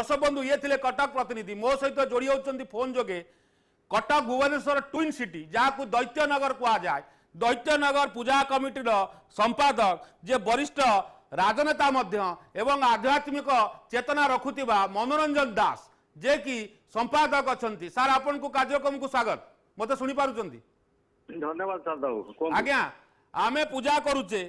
दर्शक बंधु ये थे कटक प्रतिनिधि मो सहित जोड़ी होती फोन जोगे कटक भुवनेश्वर ट्विन सिटी जहाँ दैत्यनगर कहुए दैत्यनगर पूजा कमिटीर संपादक जे वरिष्ठ राजनेता एवं आध्यात्मिक चेतना रखुवा मनोरंजन दास जे कि संपादक अच्छा सार आपण को कार्यक्रम को स्वागत मत शुणी पार्टी धन्यवाद सर आज्ञा आमे पूजा करुचे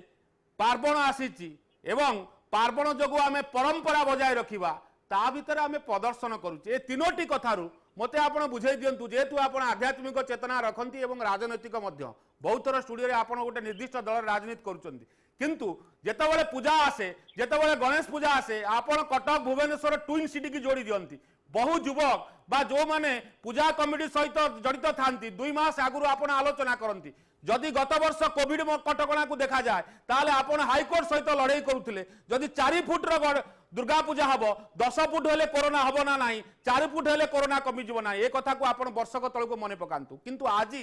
पार्वण आसी एवं पार्वण जो आमे परंपरा बजाय रखा ता भीतर आमे प्रदर्शन करुचे ए तीनोटी कथारू मते आपण बुझाई दिंतु जेहेतु आपण आध्यात्मिक चेतना रखती एवं राजनैतिक बहुत थर स्टूडियो आपण गोटे निर्दिष्ट दल राजनीति करुँच किंतु जेतबेले पूजा आसे जेतबेले गणेश पूजा आसे आपण कटक भुवनेश्वर ट्विन सिटी की जोड़ी दियंती बहु युवक बा जो माने पूजा कमिटी सहित जड़ित था 2 मास आगु आपण आलोचना करती जदि गत वर्ष कोविड कटकणा को देखा जाए ताले आपण हाईकोर्ट सहित लड़ाई करुले जदि 4 फुट दुर्गा पूजा हम 10 फुट हेले कोरोना हम ना ना 4 फुट हेले कोरोना कमिज ना ये कथा को आपण वर्षक तलक मन पकातु किंतु आज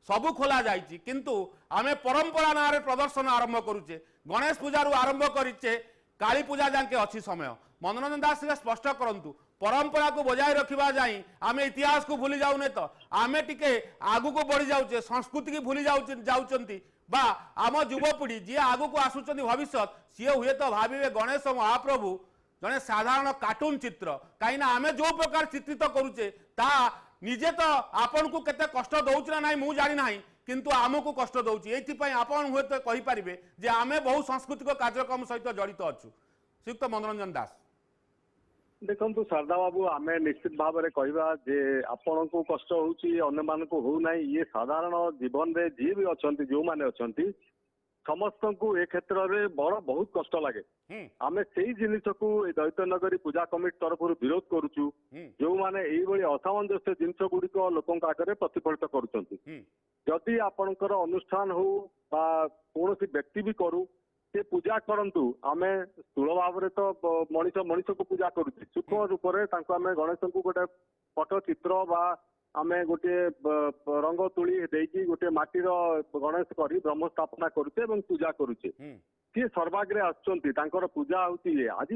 सबू खोला जाइए किंतु आमे परंपरा ना प्रदर्शन आरंभ करुचे गणेश पूजा आरंभ करें काली पूजा जाके अच्छी समय मनोरंजन दास स्पष्ट करंतु परंपरा को बजाय रखा जाए आमे इतिहास को भूली जाऊने तो आमे टिके आगु को बढ़ी जाऊे संस्कृति की भूली जाऊँच बा आम युवपीढ़ी जी आगु को आसुच्च भविष्य सी हुए तो भावे गणेश महाप्रभु जड़े साधारण कार्टून चित्र कहीं आमे जो प्रकार चित्रित करुचे ता निजे तो आपन को केते कष्ट दउछ ना मु जानी ना किंतु आमको कष्ट दउछ एथि आपन हुए तो कहि परिबे जे आमे बहु सांस्कृतिक कार्यक्रम सहित जड़ित अच्छु श्रीयुक्त मनोरंजन दास देखु शारदा बाबू आम निश्चित भाव में कहवा जे आपण को कष्ट होने मान को हो ना ये साधारण जीवन में जी भी अच्छा जो मैंने अच्छा समस्त को ए क्षेत्र में बड़ बहुत कष्ट लगे आम से जिनस को दैत्यनगरी पूजा कमिटी तरफ विरोध करुचु जो मैंने ये असामंजस्य जिनस गुड़िक लोक आगे प्रतिफलित करुँच आपणकर अनुष्ठान हो कौन व्यक्ति भी करू से पूजा करंतु आमे स्थूल भाव में तो मनीष मनीष को पूजा करुचे सूक्ष्म रूप से आम गणेश को गोटे पट चित्र बा आमे गोटे रंग तुली देकी गोटे माटीर गणेश करी ब्रह्म स्थापना करुचे एवं पूजा करुचे सी सर्वाग्रे आसुचंती पूजा होती आज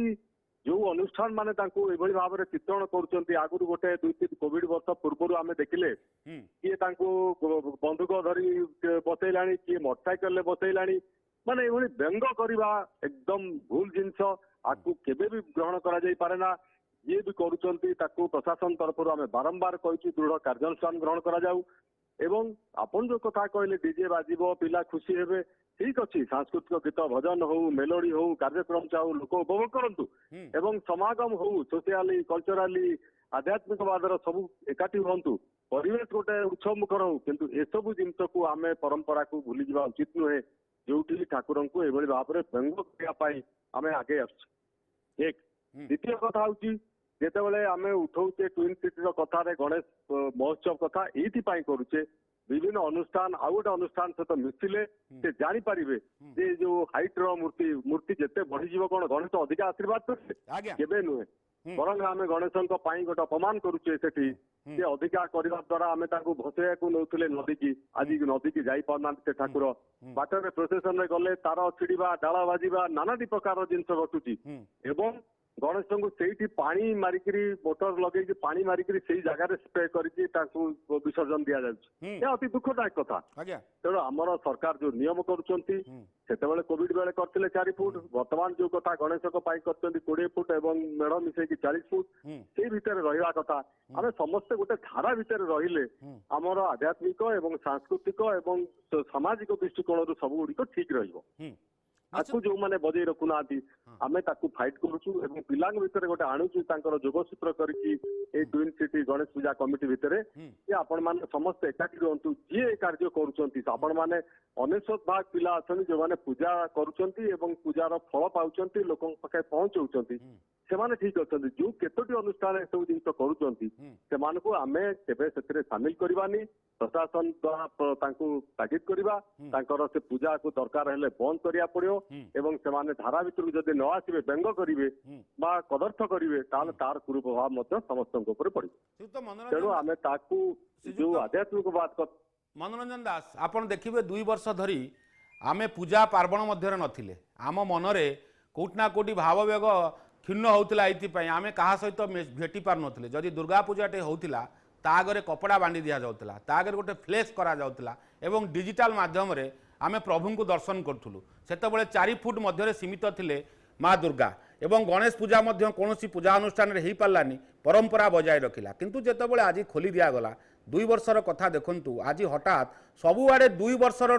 जो अनुष्ठान माने भाव में चित्रण करुँच आगुरी गोटे 2-3 कोविड वर्ष पूर्व आम देखिले किए बंदूक धरी बसैला किए मोटरसाइकेल बसैला माने ये व्यंग करवा एकदम भूल जिनस आपको केबे भी ग्रहण करा जाई पारे ना ये भी करुचंती ताकू प्रशासन तरफ आम बारंबार कही दृढ़ कार्यानुष्ठान ग्रहण करा जाऊ एवं आपन जो कथा कहले डीजे बाजिबो पिला खुशी हेबे ठीक अच्छी सांस्कृतिक गीत भजन हो मेलोडी हो कार्यक्रम चाहू लोक उपभोग करंतु एवं समागम हो सोशियाली कल्चराली आध्यात्मिकवादर सब एकाठी हूँ परिवेश गोटे उत्सव मुखर हो किंतु एसबू जिनस को आम परंपरा को भूली जावा उचित नुहे जो ठाकुर को यह भाव में व्यंग करने आम आगे एक द्वितीय कथा हूँ जिते आम उठाऊे ट्विन सिटी कथार गणेश महोत्सव कथा ये करुचे विभिन्न अनुष्ठान आउ गोटे अनुष्ठान सहित मिसिले से जानीपारे जे जो हाइट्र मूर्ति मूर्ति जिते बढ़ीज कौन गणेश अधिक आशीर्वाद केवे नुहे बरंग आम गणेश गोटे अपमान करुचे से अधिका करने द्वारा आम भसैया को नौले नदी की आज नदी की जाई पारना से ठाकुर बाटर प्रोसेसन में गले तार छिड़ा डाला बाजिबा नानादी प्रकार जिनस घटुची एवं गणेश को से पानी मारिक मोटर लगे पानी मारिक से जगह स्प्रे करके विसर्जन दि जाए अति दुखदायक कथा तेणु आमर सरकार जो नियम करुँच कोविड बेले करते 4 फुट वर्तमान जो कथा गणेश कर 20 फुट एवं मेढ़ मिसेक 40 फुट से भितर रहा कथा आम समस्ते गोटे धारा भितर रहिले आमर आध्यात्मिक एवं सांस्कृतिक एवं सामाजिक दृष्टिकोण सब गुड़िक ठीक रही आपको जो मैंने बजे रखुना आम फाइट करुचु पिला भितर गोटे आणुचु जोगसूत्र करके ट्विन सिटी गणेश पूजा कमिटी भितर आपण मैंने समस्त एकाठी रुहतु जी कार्य करुँच मैंने 99 भाग पिला अच्छा जो मैंने पूजा करुँच पूजार फल पाँच लोक पाखे पहुँचाऊँच से ठीक अच्छा जो केतोटी अनुष्ठान सब जिन करुँच आम के सामिल करवानी प्रशासन द्वारा तागिद करवा से पूजा को दरकार हेले बंद करिया पड़ो एवं से धारा भितर जदि न आसबे व्यंग करेंगे कदर्थ करेंगे तार कुप्रभाव समस्त पड़ो तेणु आम जो आध्यात्मिक बात मनोरंजन दास आपन देखिए 2 वर्ष धरी आमे पूजा पार्वण मध्य नथिले आम मनरे कोटना कोटी भाववेग क्षीण होता ये आम क्या सहित भेटी पार नथिले जदि दुर्गा पूजाटे होता तागरे कपड़ा बांधी दि जाउतला तागरे गोटे फ्लेक्स करा जाउतला एवं डिजिटल माध्यम रे आमे प्रभु को दर्शन करूँ सेतबेले 4 फुट मध्य सीमित थिले माँ दुर्गा एवं गणेश पूजा मध्य कौन पूजा अनुष्ठान हो पारानी परंपरा बजाय रखिला किंतु जेतबेले आज खोली दिगला 2 वर्षर कथा देखंतु आज हठात सबुआड़े 2 वर्षर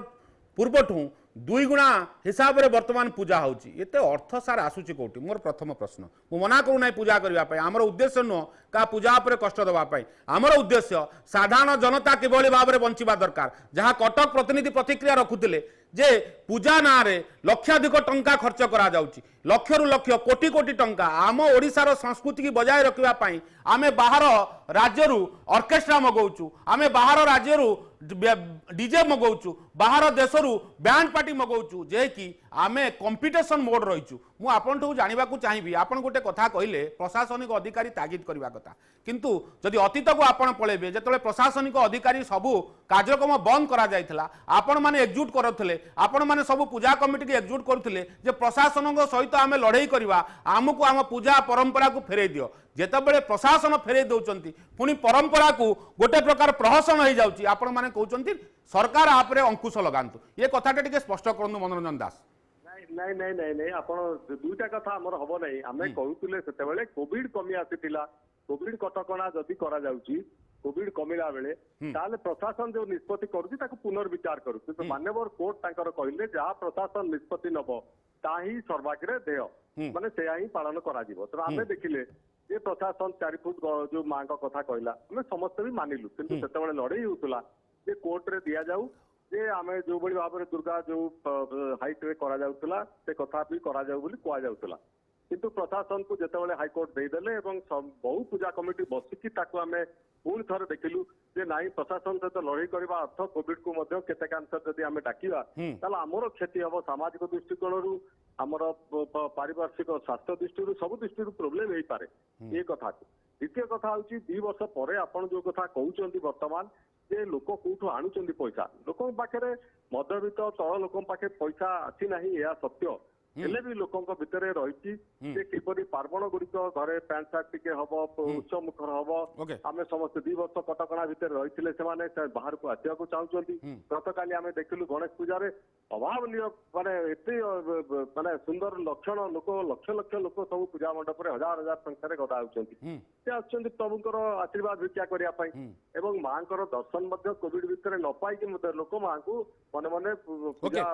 पूर्वठू 2 गुणा हिसाब से वर्तमान पूजा होची एते अर्थ सार आसूची कोटी मोर प्रथम प्रश्न मु मना करू ना पूजा करने आमर उद्देश्य नुह का पूजा पर कष्ट देवाई आमर उद्देश्य साधारण जनता किभली भाव में बंचिबा दरकार जहाँ कटक प्रतिनिधि प्रतिक्रिया रखुले जे पूजा ना रे लक्षाधिक टंका खर्च करा जाउची लक्षरु लक्ष कोटी कोटी टंका आम ओडिशार संस्कृति की बजाय रखापी आमे बाहर राज्यरू ऑर्केस्ट्रा मगाऊचु आमे बाहर राज्यरू डीजे मगाऊचु बाहर देशरू बैंड पार्टी मगाऊचु जे कि आमे कंपटीशन मोड रहीचु मु आपन ठू जानिबा को चाहिबी आपन गोटे कथा कहले प्रशासनिक अधिकारी तागिद करबा कथा किंतु जदि अतीत को आपन पळेबे जेतले प्रशासनिक अधिकारी सबु कार्यक्रम बंद करा जायथला आपन माने एकजुट करथले आपन माने सबु पूजा कमिटी के एकजुट करथले जे प्रशासन सहित आमे लड़ाई करबा आमको आम पूजा परंपरा को फेरे दियो जेतबेले प्रशासन फेरे दउचंती पुनी परंपरा को गोटे प्रकार प्रहसन हो जाउची आपन माने कहउचंती सरकार आपरे अंकुश लगांतु ये कथाटा टिके स्पष्ट करनु मनोरंजन दास नहीं नहीं नहीं नहीं आपण दुईटा कथा हमर हबो नहीं आमे कहउतले सेतेबेले कोविड कमी आसीतिला कोविड कटकणा जदि करा जाउची कोविड कमिला बेले ताले प्रशासन जो निष्पत्ति करूची ताको पुनर्विचार करू तो मान्यवर कोर्ट तांकर कहिले जा प्रशासन निष्पत्ति नबो ताही सर्वाग्रे देय माने सेया ही पालन करा जीवो तो आमे देखिले जे प्रशासन 4 फुट जो मां का कथा कहला हमें समस्त भी मानिलु किंतु सेतेबेले लड़ाई होतला जे कोर्ट रे दिया जाऊ जे आमे जो बड़ी भाव में दुर्गा जो हाइट रे करा जाउतला से कथा भी करा जाऊ बोली कुआ जाउतला किंतु प्रशासन को जेतेबेले हाईकोर्ट देदेले एवं बहु पूजा कमिटी बसिकी ताको आमे पुणी थरे देखिलु जे नाई प्रशासन सहित लड़ाई करबा अर्थ कोविड को मध्य केतेकांश जदि आमे डाकिबा ताला हमरो क्षति हबो सामाजिक दृष्टिकोणरू हमरो पारिपार्श्विक स्वास्थ्य दृष्टि सब दृष्टि प्रॉब्लम हे पारे ये कथा द्वितीय कथा होची 2 वर्ष परे आपण जो कथा कहउचंती वर्तमान जे लोक कोठो आणुचंती पैसा लोक पाखे मध्यवित्त तल लोक पाखे पैसा आसी नाही या सत्य हेले भी लोकों भितर रही किपरि पार्वण गुड़िक घरे पैंट सार्ट टिके हम उच्च मुखर हम आम समस्त 2 वर्ष कटकणा भितर रही से बाहर को आसवा को चाहती गत काली आम देखिलु गणेश पूजा अभावनीय माने एते माने सुंदर लक्षण लोक लक्ष लक्ष लोक सब पूजा मंडप हजार हजार संख्यार गदा होती से प्रभुंर आशीर्वाद भिक्षा करने एवं माँ दर्शन कोविड भितर न पाई लोक माँ को मन मन पूजा